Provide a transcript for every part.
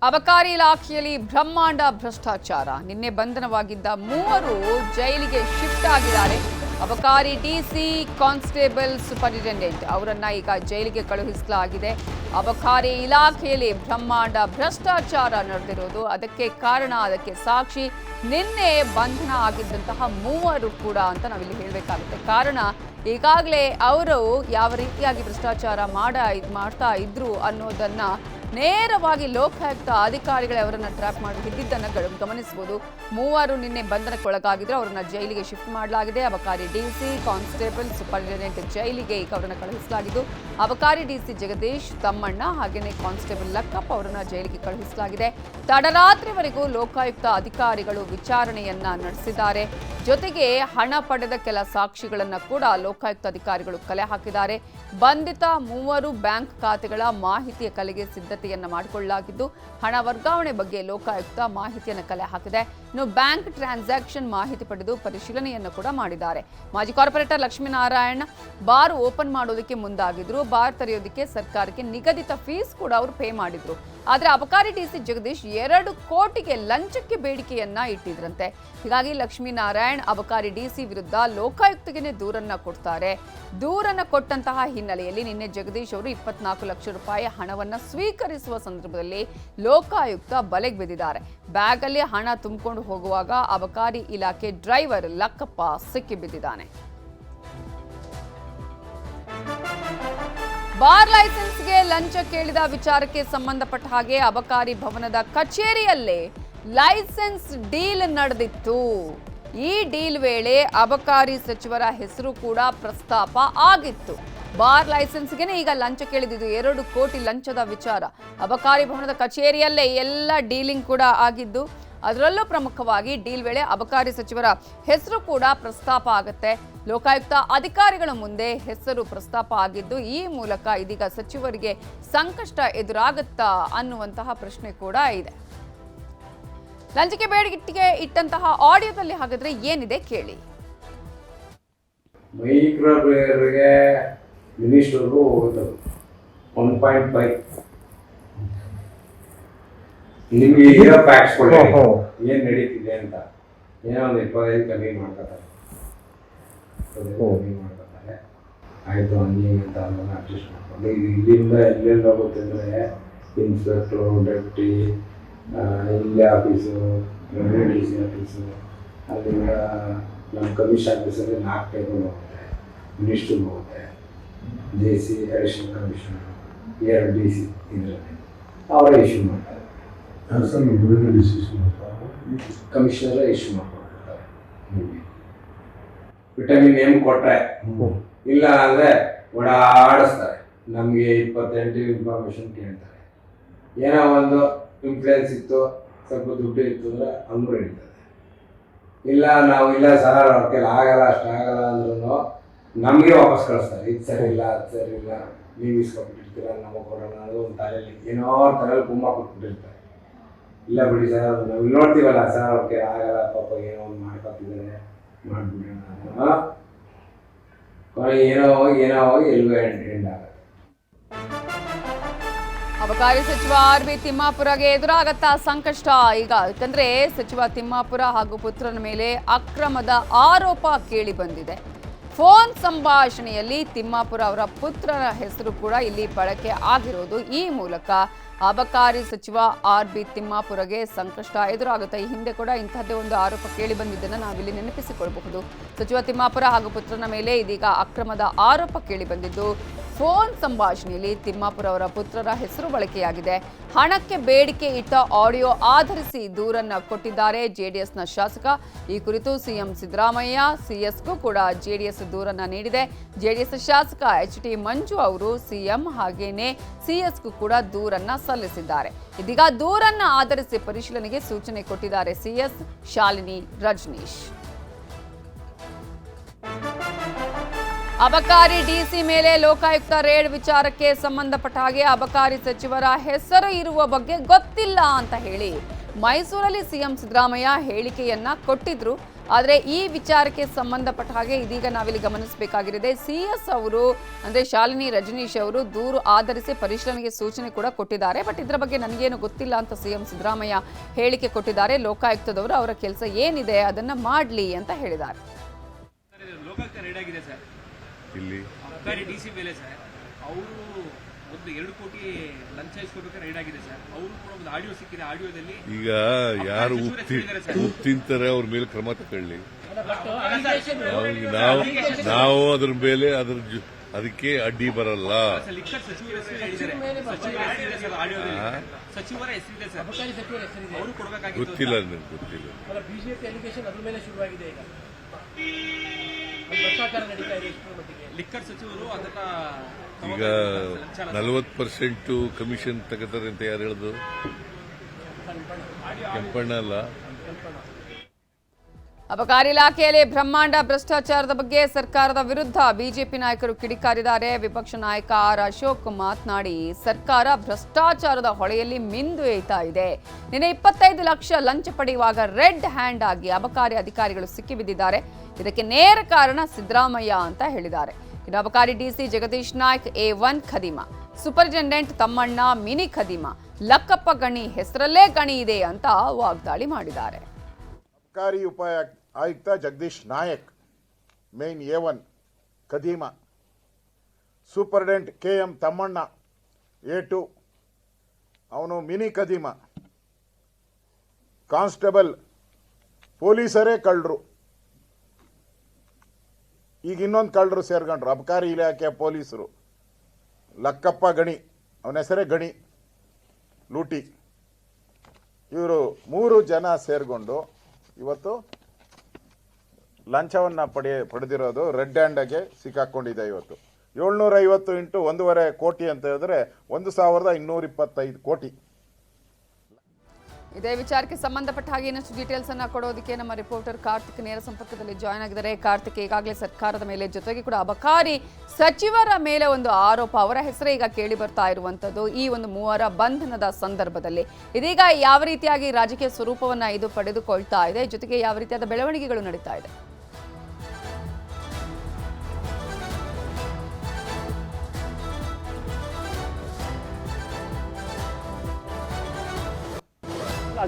ಅಬಕಾರಿ ಇಲಾಖೆಯಲ್ಲಿ ಬ್ರಹ್ಮಾಂಡ ಭ್ರಷ್ಟಾಚಾರ. ನಿನ್ನೆ ಬಂಧನವಾಗಿದ್ದ 3 ಜೈಲಿಗೆ ಶಿಫ್ಟ್ ಆಗಿದ್ದಾರೆ. ಅಬಕಾರಿ ಡಿಸಿ, ಕಾನ್ಸ್ಟೇಬಲ್, ಸೂಪರಿಂಟೆಂಡೆಂಟ್ ಅವರನ್ನ ಈಗ ಜೈಲಿಗೆ ಕಳುಹಿಸಲಾಗಿದೆ. ಅಬಕಾರಿ ಇಲಾಖೆಯಲ್ಲಿ ಬ್ರಹ್ಮಾಂಡ ಭ್ರಷ್ಟಾಚಾರ ನಡೆದಿರೋದು, ಅದಕ್ಕೆ ಕಾರಣ, ಅದಕ್ಕೆ ಸಾಕ್ಷಿ ನಿನ್ನೆ ಬಂಧನ ಆಗಿದ್ದಂತಹ 3 ಕೂಡ ಅಂತ ನಾವಿಲ್ಲಿ ಹೇಳಬೇಕಾಗುತ್ತೆ. ಕಾರಣ ಈಗಾಗಲೇ ಅವರು ಯಾವ ರೀತಿಯಾಗಿ ಭ್ರಷ್ಟಾಚಾರ ಮಾಡ್ತಾ ಇದ್ರು ಅನ್ನೋದನ್ನ ನೇರವಾಗಿ ಲೋಕಾಯುಕ್ತ ಅಧಿಕಾರಿಗಳೇ ಅವರನ್ನು ಟ್ರ್ಯಾಪ್ ಮಾಡಿ ಹಿಡಿದಿದ್ದನ್ನು ಗಮನಿಸಬಹುದು. 3 ನಿನ್ನೆ ಬಂಧನಕ್ಕೊಳಗಾಗಿದ್ರು, ಅವರನ್ನ ಜೈಲಿಗೆ ಶಿಫ್ಟ್ ಮಾಡಲಾಗಿದೆ. ಅಬಕಾರಿ ಡಿಸಿ, ಕಾನ್ಸ್ಟೇಬಲ್, ಸೂಪರಿಂಟೆಂಡೆಂಟ್ ಜೈಲಿಗೆ ಈಗ ಅವರನ್ನು ಕಳುಹಿಸಲಾಗಿದ್ದು, ಅಬಕಾರಿ ಡಿಸಿ ಜಗದೀಶ್, ತಮ್ಮಣ್ಣ ಹಾಗೆಯೇ ಕಾನ್ಸ್ಟೇಬಲ್ ಲಕ್ಕಪ್ಪ ಅವರನ್ನ ಜೈಲಿಗೆ ಕಳುಹಿಸಲಾಗಿದೆ. ತಡರಾತ್ರಿವರೆಗೂ ಲೋಕಾಯುಕ್ತ ಅಧಿಕಾರಿಗಳು ವಿಚಾರಣೆಯನ್ನ ನಡೆಸಿದ್ದಾರೆ. ಜೊತೆಗೆ ಹಣ ಪಡೆದ ಕೆಲ ಸಾಕ್ಷಿಗಳನ್ನ ಕೂಡ ಲೋಕಾಯುಕ್ತ ಅಧಿಕಾರಿಗಳು ಕಲೆ ಹಾಕಿದ್ದಾರೆ. ಬಂಧಿತ 3 ಬ್ಯಾಂಕ್ ಖಾತೆಗಳ ಮಾಹಿತಿಯ ಕಲೆಗೆ ಸಿದ್ಧತೆಯನ್ನ ಮಾಡಿಕೊಳ್ಳಲಾಗಿದ್ದು, ಹಣ ವರ್ಗಾವಣೆ ಬಗ್ಗೆ ಲೋಕಾಯುಕ್ತ ಮಾಹಿತಿಯನ್ನು ಕಲೆ ಹಾಕಿದೆ. ಇನ್ನು ಬ್ಯಾಂಕ್ ಟ್ರಾನ್ಸಾಕ್ಷನ್ ಮಾಹಿತಿ ಪಡೆದು ಪರಿಶೀಲನೆಯನ್ನು ಕೂಡ ಮಾಡಿದ್ದಾರೆ. ಮಾಜಿ ಕಾರ್ಪೊರೇಟರ್ ಲಕ್ಷ್ಮೀನಾರಾಯಣ್ ಬಾರ್ ಓಪನ್ ಮಾಡೋದಕ್ಕೆ ಮುಂದಾಗಿದ್ರು. ಬಾರ್ ತೆರೆಯೋದಕ್ಕೆ ಸರ್ಕಾರಕ್ಕೆ ನಿಗದಿತ ಫೀಸ್ ಕೂಡ ಅವರು ಪೇ ಮಾಡಿದ್ರು. ಆದರೆ ಅಬಕಾರಿ ಡಿಸಿ ಜಗದೀಶ್ 2 ಕೋಟಿಗೆ ಲಂಚಕ್ಕೆ ಬೇಡಿಕೆಯನ್ನ ಇಟ್ಟಿದ್ರಂತೆ. ಹೀಗಾಗಿ ಲಕ್ಷ್ಮೀನಾರಾಯಣ್ ಅಬಕಾರಿ ಡಿಸಿ ವಿರುದ್ಧ ಲೋಕಾಯುಕ್ತಗೆ ದೂರನ್ನ ಕೊಡ್ತಾರೆ. ದೂರನ್ನ ಕೊಟ್ಟಂತಹ ಹಿನ್ನೆಲೆಯಲ್ಲಿ ನಿನ್ನೆ ಜಗದೀಶ್ ಅವರು 24 ಲಕ್ಷ ರೂಪಾಯಿ ಹಣವನ್ನ ಸ್ವೀಕರಿಸುವ ಸಂದರ್ಭದಲ್ಲಿ ಲೋಕಾಯುಕ್ತ ಬಲೆಗೆ ಬಿದ್ದಿದ್ದಾರೆ. ಬ್ಯಾಗ್ ಅಲ್ಲಿ ಹಣ ತುಂಬಿಕೊಂಡು ಹೋಗುವಾಗ ಅಬಕಾರಿ ಇಲಾಖೆ ಡ್ರೈವರ್ ಲಕ್ಕಪ್ಪ ಸಿಕ್ಕಿಬಿದ್ದಿದ್ದಾನೆ. ಬಾರ್ ಲೈಸೆನ್ಸ್ಗೆ ಲಂಚ ಕೇಳಿದ ವಿಚಾರಕ್ಕೆ ಸಂಬಂಧಪಟ್ಟ ಹಾಗೆ ಅಬಕಾರಿ ಭವನದ ಕಚೇರಿಯಲ್ಲೇ ಲೈಸೆನ್ಸ್ ಡೀಲ್ ನಡೆದಿತ್ತು. ಈ ಡೀಲ್ ವೇಳೆ ಅಬಕಾರಿ ಸಚಿವರ ಹೆಸರು ಕೂಡ ಪ್ರಸ್ತಾಪ ಆಗಿತ್ತು. ಬಾರ್ ಲೈಸೆನ್ಸ್ಗೆ ಈಗ ಲಂಚ ಕೇಳಿದ್ದು 2 ಕೋಟಿ ಲಂಚದ ವಿಚಾರ. ಅಬಕಾರಿ ಭವನದ ಕಚೇರಿಯಲ್ಲೇ ಎಲ್ಲ ಡೀಲಿಂಗ್ ಕೂಡ ಆಗಿದ್ದು, ಅದರಲ್ಲೂ ಪ್ರಮುಖವಾಗಿ ಡೀಲ್ ವೇಳೆ ಅಬಕಾರಿ ಸಚಿವರ ಹೆಸರು ಕೂಡ ಪ್ರಸ್ತಾಪ ಆಗುತ್ತೆ. ಲೋಕಾಯುಕ್ತ ಅಧಿಕಾರಿಗಳ ಮುಂದೆ ಹೆಸರು ಪ್ರಸ್ತಾಪ ಆಗಿದ್ದು, ಈ ಮೂಲಕ ಇದೀಗ ಸಚಿವರಿಗೆ ಸಂಕಷ್ಟ ಎದುರಾಗುತ್ತಾ ಅನ್ನುವಂತಹ ಪ್ರಶ್ನೆ ಕೂಡ ಇದೆ. ಲಂಚಕ್ಕೆ ಬೇಡಿಕೆ ಇಟ್ಟಂತಹ ಆಡಿಯೋದಲ್ಲಿ ಹಾಗಾದ್ರೆ ಏನಿದೆ ಕೇಳಿ. ಮೈಕ್ರೋವೇವ್ಗೆ ಮಿನಿಸ್ಟರ್ಗೂ ಹೋಗೋದು 1.5 ನಿಮಗೆ ಇರೋ ಪ್ಯಾಕ್ಸ್ ಕೊಡಿ ಏನು ನಡೀತಿದೆ ಅಂತ. ಏನೋ ಒಂದು 25 ಕಮ್ಮಿ ಮಾಡ್ಕೊತಾರೆ, ಆಯಿತು ಹಂಗೆ ಅಂತ ಅದನ್ನು ಅಡ್ಜಸ್ಟ್ ಮಾಡ್ಕೊಂಡು ಇದು ಇಲ್ಲಿಂದ ಎಲ್ಲೆಲ್ಲಿ ಹೋಗುತ್ತೆ ಅಂದರೆ ಇನ್ಸ್ಪೆಕ್ಟ್ರು, ಡೆಪ್ಟಿ, ಇಲ್ಲೇ office, revenue D C office, ಅಲ್ಲಿಂದ ನಮ್ಮ ಕಮಿಷನ್ ಆಫೀಸಲ್ಲಿ 4 ಟೇಬಲ್ ಹೋಗುತ್ತೆ, ಮಿನಿಸ್ಟ್ರಿಗೆ ಹೋಗುತ್ತೆ, J C, additional commissioner, 2 D C, ಇದರಲ್ಲಿ ಅವರೇ ಇಶ್ಯೂ ಮಾಡ್ತಾರೆ. ಕಮಿಷನರೇ ಇಶ್ಯೂ ಮಾಡ್ಕೊಳ್ತಾರೆ. ವಿಟಮಿನ್ ಎಮ್ ಕೊಟ್ಟರೆ ಇಲ್ಲ ಅಂದರೆ ಓಡಾಡಿಸ್ತಾರೆ. ನಮಗೆ 28 ಇನ್ಫಾರ್ಮೇಷನ್ ಕೇಳ್ತಾರೆ. ಏನೋ ಒಂದು ಇನ್ಫ್ಲೂಯೆನ್ಸ್ ಇತ್ತು, ಸ್ವಲ್ಪ ದುಡ್ಡು ಇತ್ತು ಅಂದರೆ ಹಂಗೂ ನಡೀತದೆ. ಇಲ್ಲ ನಾವು ಇಲ್ಲ ಸರ್ ಅವ್ರ ಕೈಲಿ ಆಗಲ್ಲ, ಅಷ್ಟಾಗಲ್ಲ ಅಂದ್ರೂ ನಮಗೆ ವಾಪಸ್ ಕಳಿಸ್ತಾರೆ. ಇದು ಸರಿ ಇಲ್ಲ, ಅದು ಸರಿ ಇಲ್ಲ, ನೀವು ಇಸ್ಕೊಬಿಟ್ಟಿರ್ತೀರ, ನಮಗೆ ಕೊಡೋಣ ಅನ್ನೋದು ಒಂದು ತಲೆಯಲ್ಲಿ ಏನೋ ತಲೆಯಲ್ಲಿ ಗುಮ್ಮ ಕೊಟ್ಬಿಟ್ಟಿರ್ತಾರೆ. ಇಲ್ಲ ಬಿಡಿ ಸರ್, ನಾವು ನೋಡ್ತೀವಲ್ಲ ಸರ್ ಅವ್ರ ಕೈಲಿ ಆಗಲ್ಲ, ಪಾಪ ಏನೋ ಒಂದು ಮಾಡ್ಕೊತಿದ್ದಾರೆ, ಮಾಡಿಬಿಡೋಣ ಏನೋ ಹೋಗಿ ಎಲ್ಗೂ ಎಂಡ್ ಆಗುತ್ತೆ. ಅಬಕಾರಿ ಸಚಿವ ಆರ್.ಬಿ. ತಿಮ್ಮಾಪುರಗೆ ಎದುರಾಗತ್ತಾ ಸಂಕಷ್ಟ ಈಗ? ಯಾಕಂದ್ರೆ ಸಚಿವ ತಿಮ್ಮಾಪುರ ಹಾಗೂ ಪುತ್ರನ ಮೇಲೆ ಅಕ್ರಮದ ಆರೋಪ ಕೇಳಿ ಬಂದಿದೆ. ಫೋನ್ ಸಂಭಾಷಣೆಯಲ್ಲಿ ತಿಮ್ಮಾಪುರ ಅವರ ಪುತ್ರನ ಹೆಸರು ಕೂಡ ಇಲ್ಲಿ ಬಳಕೆ ಆಗಿರೋದು. ಈ ಮೂಲಕ ಅಬಕಾರಿ ಸಚಿವ ಆರ್.ಬಿ. ತಿಮ್ಮಾಪುರಗೆ ಸಂಕಷ್ಟ ಎದುರಾಗುತ್ತೆ. ಈ ಹಿಂದೆ ಕೂಡ ಇಂತಹದ್ದೇ ಒಂದು ಆರೋಪ ಕೇಳಿ ಬಂದಿದ್ದನ್ನು ನಾವಿಲ್ಲಿ ನೆನಪಿಸಿಕೊಳ್ಳಬಹುದು. ಸಚಿವ ತಿಮ್ಮಾಪುರ ಹಾಗೂ ಪುತ್ರನ ಮೇಲೆ ಇದೀಗ ಅಕ್ರಮದ ಆರೋಪ ಕೇಳಿ ಬಂದಿದ್ದು, ಫೋನ್ ಸಂಭಾಷಣೆಯಲ್ಲಿ ತಿಮ್ಮಾಪುರ ಅವರ ಪುತ್ರರ ಹೆಸರು ಬಳಕೆಯಾಗಿದೆ. ಹಣಕ್ಕೆ ಬೇಡಿಕೆ ಇಟ್ಟ ಆಡಿಯೋ ಆಧರಿಸಿ ದೂರನ್ನ ಕೊಟ್ಟಿದ್ದಾರೆ ಜೆಡಿಎಸ್ನ ಶಾಸಕ. ಈ ಕುರಿತು ಸಿಎಂ ಸಿದ್ದರಾಮಯ್ಯ, ಸಿಎಸ್ಗೂ ಕೂಡ ಜೆಡಿಎಸ್ ದೂರನ್ನ ನೀಡಿದೆ. ಜೆಡಿಎಸ್ ಶಾಸಕ ಎಚ್.ಟಿ. ಮಂಜು ಅವರು ಸಿಎಂ ಹಾಗೇನೆ ಸಿಎಸ್ಗೂ ಕೂಡ ದೂರನ್ನ ಸಲ್ಲಿಸಿದ್ದಾರೆ. ಇದೀಗ ದೂರನ್ನ ಆಧರಿಸಿ ಪರಿಶೀಲನೆಗೆ ಸೂಚನೆ ಕೊಟ್ಟಿದ್ದಾರೆ ಸಿಎಸ್ ಶಾಲಿನಿ ರಜನೀಶ್. ಅಬಕಾರಿ ಡಿಸಿ ಮೇಲೆ ಲೋಕಾಯುಕ್ತ ರೇಡ್ ವಿಚಾರಕ್ಕೆ ಸಂಬಂಧಪಟ್ಟ ಹಾಗೆ ಅಬಕಾರಿ ಸಚಿವರ ಹೆಸರು ಇರುವ ಬಗ್ಗೆ ಗೊತ್ತಿಲ್ಲ ಅಂತ ಹೇಳಿ ಮೈಸೂರಲ್ಲಿ ಸಿಎಂ ಸಿದ್ದರಾಮಯ್ಯ ಹೇಳಿಕೆಯನ್ನ ಕೊಟ್ಟಿದ್ರು. ಆದರೆ ಈ ವಿಚಾರಕ್ಕೆ ಸಂಬಂಧಪಟ್ಟ ಹಾಗೆ ಇದೀಗ ನಾವಿಲ್ಲಿ ಗಮನಿಸಬೇಕಾಗಿರೋದೆ CS ಅವರು ಅಂದರೆ ಶಾಲಿನಿ ರಜನೀಶ್ ಅವರು ದೂರು ಆಧರಿಸಿ ಪರಿಶೀಲನೆಗೆ ಸೂಚನೆ ಕೂಡ ಕೊಟ್ಟಿದ್ದಾರೆ. ಬಟ್ ಇದರ ಬಗ್ಗೆ ನನಗೇನು ಗೊತ್ತಿಲ್ಲ ಅಂತ CM ಸಿದ್ದರಾಮಯ್ಯ ಹೇಳಿಕೆ ಕೊಟ್ಟಿದ್ದಾರೆ. ಲೋಕಾಯುಕ್ತದವರು ಅವರ ಕೆಲಸ ಏನಿದೆ ಅದನ್ನ ಮಾಡಲಿ ಅಂತ ಹೇಳಿದ್ದಾರೆ. ಇಲ್ಲಿ DC ಮೇಲೆ ಸರ್ ಅವರು ಒಂದು 2 ಕೋಟಿ ಲಂಚ ಇಸ್ಕೊಬೇಕು ರೈಡ್ ಆಗಿದೆ ಸರ್. ಅವರು ಕೂಡ ಒಂದು ಆಡಿಯೋ ಸಿಕ್ಕಿದೆ. ಆಡಿಯೋದಲ್ಲಿ ಈಗ ಯಾರು ಉಪ್ಪು ತಿಂತಾರೆ ಅವ್ರ ಮೇಲೆ ಕ್ರಮ ತಗೊಳ್ಳಿ. ನಾವು ಅದ್ರ ಮೇಲೆ ಅದಕ್ಕೆ ಅಡ್ಡಿ ಬರಲ್ಲ. ಲಿಕ್ಕರ್ ಸಚಿವರ ಹೆಸರು ಹೇಳಿದ್ದಾರೆ. ಸಚಿವರ ಹೆಸರಿದೆ ಸರ್. ಅವರು ಕೊಡಬೇಕಾಗಿತ್ತು. ಗೊತ್ತಿಲ್ಲ ನನಗೆ ಗೊತ್ತಿಲ್ಲ. ಬಿಜೆಪಿ ಅಲಿಗೇಷನ್ ಅದ್ರ ಮೇಲೆ ಶುರುವಾಗಿದೆ ಈಗ. ಭ್ರಷ್ಟಾಚಾರ ನಡೀತಾ ಇದೆ ಇಷ್ಟರ ಮಟ್ಟಿಗೆ. ಲಿಕ್ಕರ್ ಸಚಿವರು ಅದನ್ನ ಈಗ 40% ಕಮಿಷನ್ ತಗೋತಾರೆ ಅಂತ ಯಾರು ಹೇಳುದು? ಕೆಂಪಣ್ಣ ಅಲ್ಲ. ಅಬಕಾರಿ ಇಲಾಖೆಯಲ್ಲಿ ಬ್ರಹ್ಮಾಂಡ ಭ್ರಷ್ಟಾಚಾರದ ಬಗ್ಗೆ ಸರ್ಕಾರದ ವಿರುದ್ಧ ಬಿಜೆಪಿ ನಾಯಕರು ಕಿಡಿಕಾರಿದ್ದಾರೆ. ವಿಪಕ್ಷ ನಾಯಕ ಅಶೋಕ್ ಮಾತನಾಡಿ, ಸರ್ಕಾರ ಭ್ರಷ್ಟಾಚಾರದ ಹೊಳೆಯಲ್ಲಿ ಮಿಂದು ಏಯ್ತಾ ಇದೆ. ನಿನ್ನೆ 25 ಲಕ್ಷ ಲಂಚ ಪಡೆಯುವಾಗ ರೆಡ್ ಹ್ಯಾಂಡ್ ಆಗಿ ಅಬಕಾರಿ ಅಧಿಕಾರಿಗಳು ಸಿಕ್ಕಿಬಿದ್ದಿದ್ದಾರೆ. ಇದಕ್ಕೆ ನೇರ ಕಾರಣ ಸಿದ್ದರಾಮಯ್ಯ ಅಂತ ಹೇಳಿದ್ದಾರೆ. ಇನ್ನು ಅಬಕಾರಿ DC ಜಗದೀಶ್ ನಾಯ್ಕ್ A1 ಖದೀಮ, ಸೂಪರಿಂಟೆಂಡೆಂಟ್ ತಮ್ಮಣ್ಣ ಮಿನಿ ಖದೀಮ, ಲಕ್ಕಪ್ಪ ಗಣಿ ಹೆಸರಲ್ಲೇ ಗಣಿ ಇದೆ ಅಂತ ವಾಗ್ದಾಳಿ ಮಾಡಿದ್ದಾರೆ. ಅಬಕಾರಿ ಉಪ ಆಯುಕ್ತ ಜಗದೀಶ್ ನಾಯಕ್ ಮೇನ್ A1 ಖದೀಮ, ಸೂಪರಿಂಟೆಂಡೆಂಟ್ KM ತಮ್ಮಣ್ಣ A2 ಅವನು ಮಿನಿ ಖದೀಮ, ಕಾನ್ಸ್ಟೇಬಲ್ ಪೊಲೀಸರೇ ಕಳ್ಳರು. ಈಗ ಇನ್ನೊಂದು ಕಳ್ಳರು ಸೇರ್ಕೊಂಡ್ರು ಅಬಕಾರಿ ಇಲಾಖೆಯ ಪೊಲೀಸರು. ಲಕ್ಕಪ್ಪ ಗಣಿ, ಅವನ ಹೆಸರೇ ಗಣಿ ಲೂಟಿ. ಇವರು 3 ಜನ ಸೇರ್ಕೊಂಡು ಇವತ್ತು ಲಂಚವನ್ನು ಪಡೆದಿರೋದು ರೆಡ್ ಹ್ಯಾಂಡಾಗೆ ಸಿಕ್ಕಾಕೊಂಡಿದೆ. ಇವತ್ತು 750 ಇಂಟು 1.5 ಕೋಟಿ ಅಂತ ಹೇಳಿದ್ರೆ 1225 ಕೋಟಿ. ಇದೇ ವಿಚಾರಕ್ಕೆ ಸಂಬಂಧಪಟ್ಟ ಹಾಗೆ ಇನ್ನಷ್ಟು ಡೀಟೇಲ್ಸ್ ಅನ್ನ ಕೊಡೋದಕ್ಕೆ ನಮ್ಮ ರಿಪೋರ್ಟರ್ ಕಾರ್ತಿಕ್ ನೇರ ಸಂಪರ್ಕದಲ್ಲಿ ಜಾಯ್ನ್ ಆಗಿದ್ದಾರೆ. ಕಾರ್ತಿಕ್, ಈಗಾಗಲೇ ಸರ್ಕಾರದ ಮೇಲೆ ಜೊತೆಗೆ ಕೂಡ ಅಬಕಾರಿ ಸಚಿವರ ಮೇಲೆ ಒಂದು ಆರೋಪ, ಅವರ ಹೆಸರೇ ಈಗ ಕೇಳಿ ಬರ್ತಾ ಇರುವಂತದ್ದು ಈ ಒಂದು 3 ಬಂಧನದ ಸಂದರ್ಭದಲ್ಲಿ ಇದೀಗ ಯಾವ ರೀತಿಯಾಗಿ ರಾಜಕೀಯ ಸ್ವರೂಪವನ್ನ ಇದು ಪಡೆದುಕೊಳ್ತಾ ಇದೆ, ಜೊತೆಗೆ ಯಾವ ರೀತಿಯಾದ ಬೆಳವಣಿಗೆಗಳು ನಡೀತಾ ಇದೆ?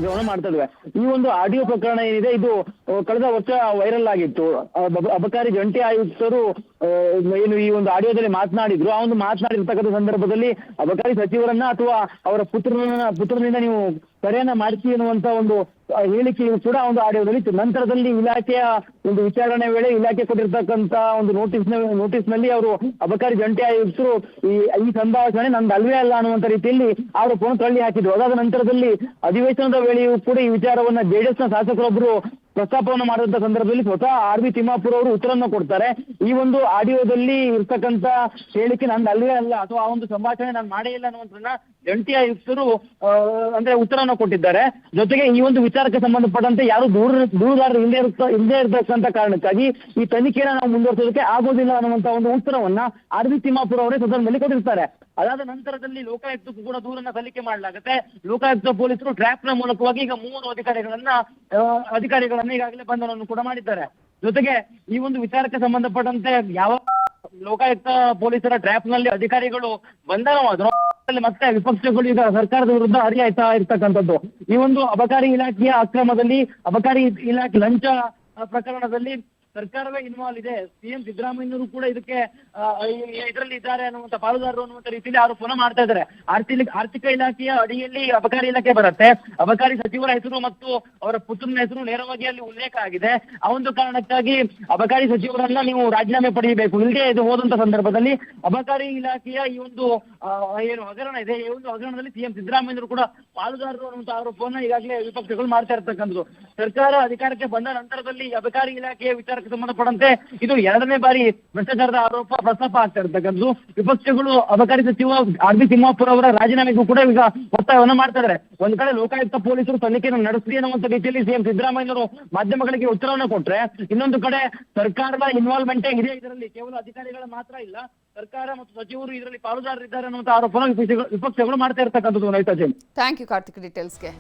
ಗಮನ ಮಾಡ್ತಾ ಇದ್ವಿ. ಈ ಒಂದು ಆಡಿಯೋ ಪ್ರಕರಣ ಏನಿದೆ ಇದು ಕಳೆದ ವರ್ಷ ವೈರಲ್ ಆಗಿತ್ತು. ಅಬಕಾರಿ ಜಂಟಿ ಆಯುಕ್ತರು ಏನು ಈ ಒಂದು ಆಡಿಯೋದಲ್ಲಿ ಮಾತನಾಡಿದ್ರು. ಆ ಒಂದು ಮಾತನಾಡಿರ್ತಕ್ಕಂಥ ಸಂದರ್ಭದಲ್ಲಿ ಅಬಕಾರಿ ಸಚಿವರನ್ನ ಅಥವಾ ಅವರ ಪುತ್ರನಿಂದ ನೀವು ಕರೆಯನ್ನ ಮಾಡಿಸಿ ಎನ್ನುವಂತ ಒಂದು ಹೇಳಿಕೆಯು ಕೂಡ ಒಂದು ಆಡಿಯೋದಲ್ಲಿ ಇತ್ತು. ನಂತರದಲ್ಲಿ ಇಲಾಖೆಯ ಒಂದು ವಿಚಾರಣೆ ವೇಳೆ ಇಲಾಖೆ ಕೊಟ್ಟಿರ್ತಕ್ಕಂತ ಒಂದು ನೋಟಿಸ್ ನಲ್ಲಿ ಅವರು ಅಬಕಾರಿ ಜಂಟಿ ಆಯುಕ್ತರು ಈ ಸಂಭಾಷಣೆ ನಂದು ಅಲ್ವೇ ಅಲ್ಲ ಅನ್ನುವಂತ ರೀತಿಯಲ್ಲಿ ಆರೋಪವನ್ನು ತಳ್ಳಿ ಹಾಕಿದ್ರು. ಅದಾದ ನಂತರದಲ್ಲಿ ಅಧಿವೇಶನದ ವೇಳೆಯೂ ಕೂಡ ಈ ವಿಚಾರವನ್ನ JDS ನ ಶಾಸಕರೊಬ್ಬರು ಪ್ರಸ್ತಾಪವನ್ನು ಮಾಡಿದಂತ ಸಂದರ್ಭದಲ್ಲಿ ಸ್ವತಃ RV ತಿಮ್ಮಾಪುರ ಅವರು ಉತ್ತರವನ್ನು ಕೊಡ್ತಾರೆ. ಈ ಒಂದು ಆಡಿಯೋದಲ್ಲಿ ಇರ್ತಕ್ಕಂತ ಹೇಳಿಕೆ ನಂದು ಅಲ್ವೇ ಅಲ್ಲ ಅಥವಾ ಆ ಒಂದು ಸಂಭಾಷಣೆ ನಾನು ಮಾಡೇ ಇಲ್ಲ ಅನ್ನುವಂಥದ್ದನ್ನ ಜಂಟಿ ಆಯುಕ್ತರು ಅಂದ್ರೆ ಉತ್ತರವನ್ನು ಕೊಟ್ಟಿದ್ದಾರೆ. ಜೊತೆಗೆ ಈ ಒಂದು ವಿಚಾರಕ್ಕೆ ಸಂಬಂಧಪಟ್ಟಂತೆ ಯಾರು ದೂರುದಾರರು ಇಲ್ಲದೆ ಇರತಕ್ಕಂತ ಕಾರಣಕ್ಕಾಗಿ ಈ ತನಿಖೆಯನ್ನು ನಾವು ಮುಂದುವರಿಸೋದಕ್ಕೆ ಆಗೋದಿಲ್ಲ ಅನ್ನುವಂತ ಒಂದು ಉತ್ತರವನ್ನ RV ತಿಮ್ಮಾಪುರ ಅವರೇ ಸದನದಲ್ಲಿ ಕೊಟ್ಟಿರ್ತಾರೆ. ಅದಾದ ನಂತರದಲ್ಲಿ ಲೋಕಾಯುಕ್ತಕ್ಕೂ ಕೂಡ ದೂರನ್ನ ಸಲ್ಲಿಕೆ ಮಾಡಲಾಗುತ್ತೆ. ಲೋಕಾಯುಕ್ತ ಪೊಲೀಸರು ಟ್ರ್ಯಾಪ್ ನ ಮೂಲಕವಾಗಿ ಈಗ 3 ಅಧಿಕಾರಿಗಳನ್ನ ಈಗಾಗಲೇ ಬಂಧನವನ್ನು ಕೂಡ ಮಾಡಿದ್ದಾರೆ. ಜೊತೆಗೆ ಈ ಒಂದು ವಿಚಾರಕ್ಕೆ ಸಂಬಂಧಪಟ್ಟಂತೆ ಯಾವ ಲೋಕಾಯುಕ್ತ ಪೊಲೀಸರ ಟ್ರ್ಯಾಪ್ ನಲ್ಲಿ ಅಧಿಕಾರಿಗಳು ಬಂಧನವಾದ್ರು ಮತ್ತೆ ವಿಪಕ್ಷಗಳು ಈಗ ಸರ್ಕಾರದ ವಿರುದ್ಧ ಹರಿಯಾಯ್ತಾ ಇರ್ತಕ್ಕಂಥದ್ದು. ಈ ಒಂದು ಅಬಕಾರಿ ಇಲಾಖೆಯ ಅಕ್ರಮದಲ್ಲಿ, ಅಬಕಾರಿ ಇಲಾಖೆ ಲಂಚ ಪ್ರಕರಣದಲ್ಲಿ ಸರ್ಕಾರವೇ ಇನ್ವಾಲ್ವ್ ಇದೆ. CM ಸಿದ್ದರಾಮಯ್ಯನವರು ಕೂಡ ಇದಕ್ಕೆ ಇದರಲ್ಲಿ ಇದ್ದಾರೆ ಅನ್ನುವಂತ ಪಾಲುದಾರರು ಅನ್ನುವಂತ ರೀತಿಯಲ್ಲಿ ಆರೋಪವನ್ನು ಮಾಡ್ತಾ ಇದ್ದಾರೆ. ಆರ್ಥಿಕ ಇಲಾಖೆಯ ಅಡಿಯಲ್ಲಿ ಅಬಕಾರಿ ಇಲಾಖೆ ಬರುತ್ತೆ. ಅಬಕಾರಿ ಸಚಿವರ ಹೆಸರು ಮತ್ತು ಅವರ ಪುತ್ರನ ಹೆಸರು ನೇರವಾಗಿ ಅಲ್ಲಿ ಉಲ್ಲೇಖ ಆಗಿದೆ. ಆ ಒಂದು ಕಾರಣಕ್ಕಾಗಿ ಅಬಕಾರಿ ಸಚಿವರನ್ನ ನೀವು ರಾಜೀನಾಮೆ ಪಡೆಯಬೇಕು. ಇಲ್ಲದೆ ಇದು ಹೋದಂತ ಸಂದರ್ಭದಲ್ಲಿ ಅಬಕಾರಿ ಇಲಾಖೆಯ ಈ ಒಂದು ಏನು ಹಗರಣ ಇದೆ, ಈ ಒಂದು ಹಗರಣದಲ್ಲಿ CM ಸಿದ್ದರಾಮಯ್ಯನವರು ಕೂಡ ಪಾಲುದಾರರು ಅನ್ನುವಂತ ಆರೋಪವನ್ನು ಈಗಾಗಲೇ ವಿಪಕ್ಷಗಳು ಮಾಡ್ತಾ ಇರ್ತಕ್ಕಂಥದ್ದು. ಸರ್ಕಾರ ಅಧಿಕಾರಕ್ಕೆ ಬಂದ ನಂತರದಲ್ಲಿ ಅಬಕಾರಿ ಇಲಾಖೆಯ ವಿಚಾರಕ್ಕೆ ಸಂಬಂಧಪಟ್ಟಂತೆ ಇದು 2ನೇ ಬಾರಿ ಭ್ರಷ್ಟಾಚಾರದ ಆರೋಪ ಪ್ರಸ್ತಾಪ ಆಗ್ತಾ ಇರ್ತಕ್ಕಂಥದ್ದು. ವಿಪಕ್ಷಗಳು ಅಬಕಾರಿ ಸಚಿವ RV ತಿಮ್ಮಾಪುರ ಅವರ ರಾಜೀನಾಮೆಗೂ ಕೂಡ ಈಗ ಒತ್ತಾಯವನ್ನ ಮಾಡ್ತಾ ಇದ್ದಾರೆ. ಒಂದ್ ಕಡೆ ಲೋಕಾಯುಕ್ತ ಪೊಲೀಸರು ತನಿಖೆಯನ್ನು ನಡೆಸಲಿ ಅನ್ನುವಂತ ರೀತಿಯಲ್ಲಿ CM ಸಿದ್ದರಾಮಯ್ಯನವರು ಮಾಧ್ಯಮಗಳಿಗೆ ಉತ್ತರವನ್ನು ಕೊಟ್ರೆ, ಇನ್ನೊಂದು ಕಡೆ ಸರ್ಕಾರದ ಇನ್ವಾಲ್ವ್ಮೆಂಟೇ ಇದೆ ಇದರಲ್ಲಿ, ಕೇವಲ ಅಧಿಕಾರಿಗಳ ಮಾತ್ರ ಇಲ್ಲ, ಸರ್ಕಾರ ಮತ್ತು ಸಚಿವರು ಇದರಲ್ಲಿ ಪಾಲುದಾರರಿದ್ದಾರೆ ಅನ್ನುವಂತ ಆರೋಪನ ವಿಪಕ್ಷಗಳು ಮಾಡ್ತಾ ಇರ್ತಕ್ಕಂಥದ್ದು. Thank you Karthik ಡೀಟೇಲ್ಸ್ಗೆ.